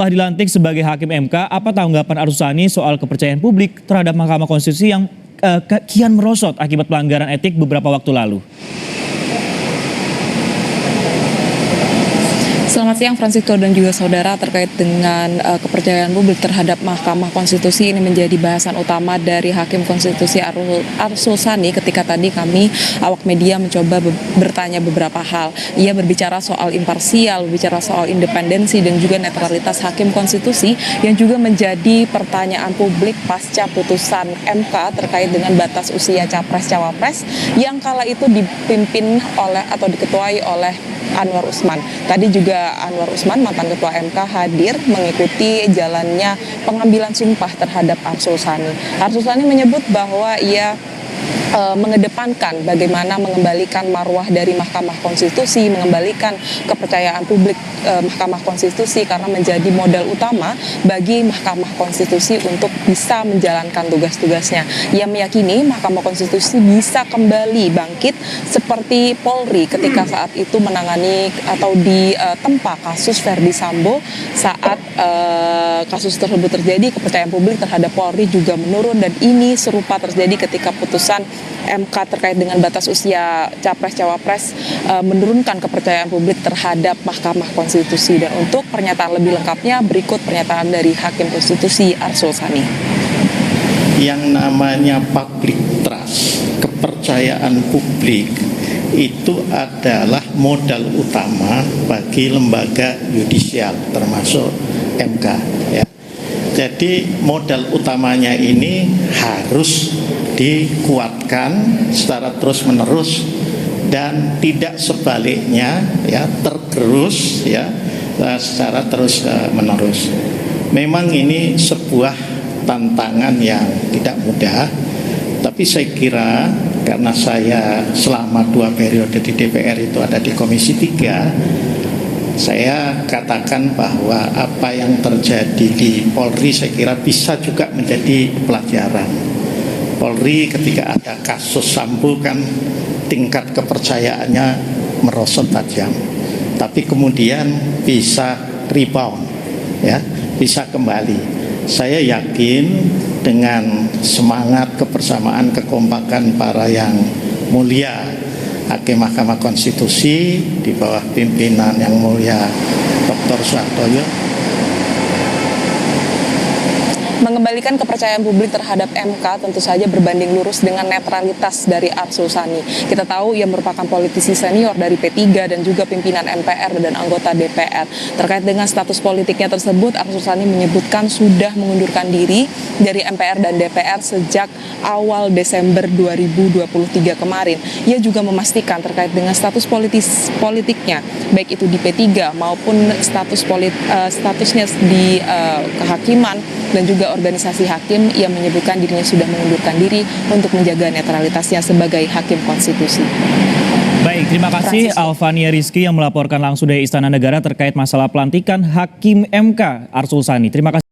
Setelah dilantik sebagai Hakim MK, apa tanggapan Arsulsani soal kepercayaan publik terhadap Mahkamah Konstitusi yang kian merosot akibat pelanggaran etik beberapa waktu lalu? Selamat siang Francisco dan juga saudara. Terkait dengan kepercayaan publik terhadap Mahkamah Konstitusi, ini menjadi bahasan utama dari Hakim Konstitusi Arsulsani ketika tadi kami awak media mencoba bertanya beberapa hal. Ia berbicara soal imparsial, berbicara soal independensi dan juga netralitas Hakim Konstitusi yang juga menjadi pertanyaan publik pasca putusan MK terkait dengan batas usia Capres-Cawapres yang kala itu dipimpin oleh atau diketuai oleh Anwar Usman. Tadi juga Anwar Usman, mantan Ketua MK, hadir mengikuti jalannya pengambilan sumpah terhadap Arsulsani. Arsulsani menyebut bahwa ia mengedepankan bagaimana mengembalikan marwah dari Mahkamah Konstitusi, mengembalikan kepercayaan publik Mahkamah Konstitusi karena menjadi modal utama bagi Mahkamah Konstitusi untuk bisa menjalankan tugas-tugasnya. Ia meyakini Mahkamah Konstitusi bisa kembali bangkit seperti Polri ketika saat itu menangani atau ditempa kasus Verdi Sambo. Saat kasus tersebut terjadi, kepercayaan publik terhadap Polri juga menurun, dan ini serupa terjadi ketika putusan MK terkait dengan batas usia Capres-Cawapres menurunkan kepercayaan publik terhadap Mahkamah Konstitusi. Dan untuk pernyataan lebih lengkapnya, berikut pernyataan dari Hakim Konstitusi Arsulsani. Yang namanya public trust, kepercayaan publik, itu adalah modal utama bagi lembaga yudisial termasuk MK, ya. Jadi modal utamanya ini harus dikuatkan secara terus-menerus dan tidak sebaliknya, ya, tergerus, ya, secara terus-menerus. Memang ini sebuah tantangan yang tidak mudah, tapi saya kira karena saya selama 2 periode di DPR itu ada di Komisi 3, saya katakan bahwa apa yang terjadi di Polri saya kira bisa juga menjadi pelajaran. Polri ketika ada kasus Sambo kan tingkat kepercayaannya merosot tajam, tapi kemudian bisa rebound, ya, bisa kembali. Saya yakin dengan semangat kebersamaan, kekompakan para yang mulia Hakim Mahkamah Konstitusi di bawah pimpinan yang mulia Dr. Suhartoyo, mengembalikan kepercayaan publik terhadap MK tentu saja berbanding lurus dengan netralitas dari Arsulsani. Kita tahu ia merupakan politisi senior dari P3 dan juga pimpinan MPR dan anggota DPR. Terkait dengan status politiknya tersebut, Arsulsani menyebutkan sudah mengundurkan diri dari MPR dan DPR sejak awal Desember 2023 kemarin. Ia juga memastikan terkait dengan status politiknya, baik itu di P3 maupun statusnya di kehakiman dan juga organisasi hakim, ia menyebutkan dirinya sudah mengundurkan diri untuk menjaga netralitasnya sebagai Hakim Konstitusi. Baik, terima kasih Alvania Rizky yang melaporkan langsung dari Istana Negara terkait masalah pelantikan Hakim MK Arsulsani. Terima kasih.